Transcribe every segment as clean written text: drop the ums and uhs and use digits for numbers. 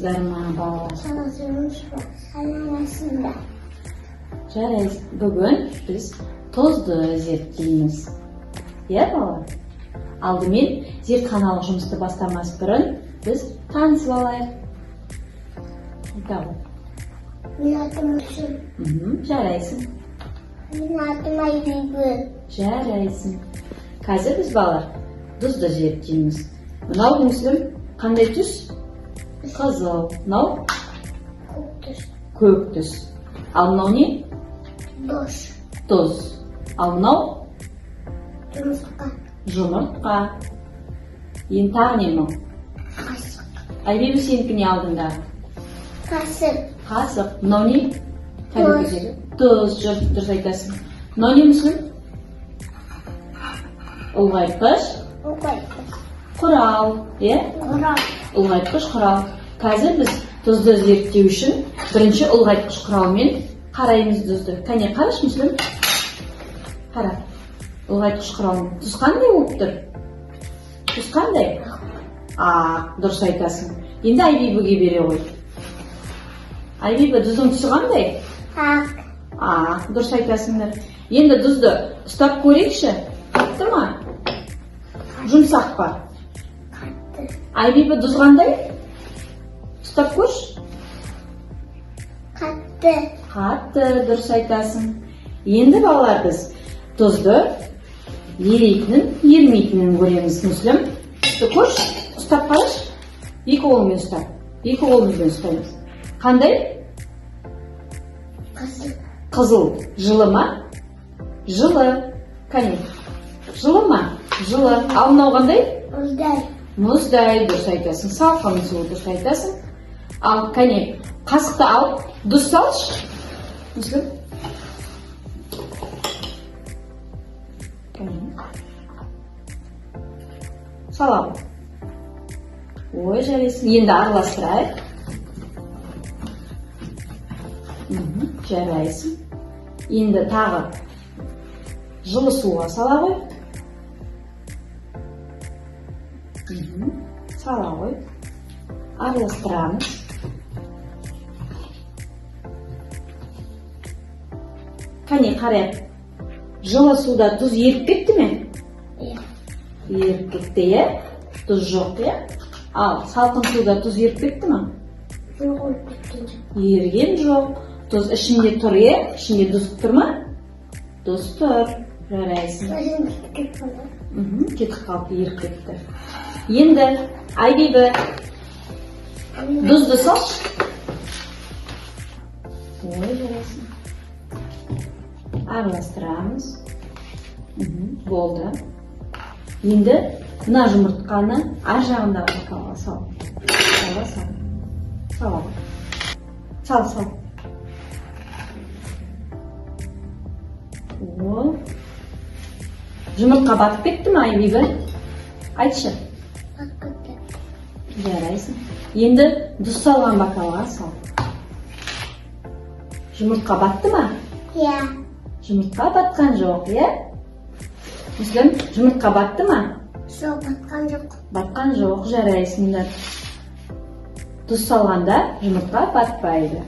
Саламатсыздар ма, балалар? Саламатсыздар. Жарайсыз. Бүгін біз тозды зерттейміз. Иә, балалар? Алдымен зертханалық жұмысты бастамас бұрын біз танысып алайық. Менің атым Мүсін. Жарайсың. Менің атым Айбибі. Жарайсың. Қазір біз балалар тұзды зерттейміз. Мынау Мүсілім қандай түс? Қызыл. Мынау Көк түс. көк түс. Ал мынау не? Тұз. Тұз. Ал мынау Жұмыртқа. жұмыртқа. Енді тағы не мынау? Қасық. Айбибі сенікі не алдында? Қасық. Қасық. Мынау не? Тұз. Тұз. Дұрыс айтасың. Мынау не Мүсілім? Ұлғайтқыш құрал. Иә? Құрал. Ұлғайтқыш құрал. Қазір біз тұзды зерттеу үшін бірінші ұлғайтқыш құралмен қараймыз тұзды. Кәне қараш Мүсілім? Қара. Ұлғайтқыш құралмен. Тұз қандай болып тұр? Тұз қандай? Дұрыс айтасың. Енді Айбибіге бере ғой. Айбибі, тұздың түсі қандай? Ақ. Дұрыс айтасыңдар. Енді тұзды ұстап көрейікші. Қатты ма? Жұмсақ па? Қатты. Айбибі, тұз қандай? Ұстап көрші. Қатты. Қатты, дұрыс айтасың. Енді балалар біз тұзды ерейтінін, ермейтінін көреміз. Мүсілім, көрші, ұстап қараш. Екі қолымен ұстап. Екі қолымызбен ұстаймыз. Қандай? Қызыл. Жылы ма? Жылы. Кәне. Жылы ма? Жылы. Ал мынау қандай? Мұздай. Мұздай, дұрыс айтасың. Салқын су, дұрыс айтасың. Ал кәне, қасықты алып, тұз салшы. Мүсілім. Салам. Ой, жарайсың. Енді араластырайық. Жарайсың. Енді тағы жылы суға сала ғой. Сала ғой. Араластырамыз. Кәне қарайық. Жылы суда тұз еріп кетті ме? Еріп кетті, е? Тұз жоқ, е? Ал салқын суда тұз еріп кетті ме? Ерген жоқ. Тұз ішінде тұр, е? Ішінде тұз тұр ма? Тұз тұр. Жарайсың. Кетіп қалып еріп кетті. Енді Айбибі тұзды салшы. Ой, жарайсың. Араластырамыз. Болды. Енді мына жұмыртқаны ар жағындағы бокалға сал. Сал. Жұмыртқа батып кетті ме, Айбибі? Айтшы. Жарайсың. Енді тұз салған бокалға сал. Жұмыртқа батты ма? Иә. Жұмыртқа батқан жоқ, е? Мүсілім, жұмыртқа батты ма? Жоқ, батқан жоқ. Батқан жоқ, жарайсыңдар. Тұз салғанда жұмыртқа батпайды.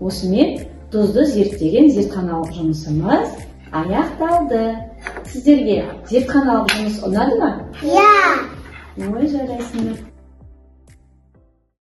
Осымен тұзды зерттеген зертханалық жұмысымыз аяқталды. Сіздерге зертханалық жұмыс ұнады ма? Иә. Ой, жарайсыңдар.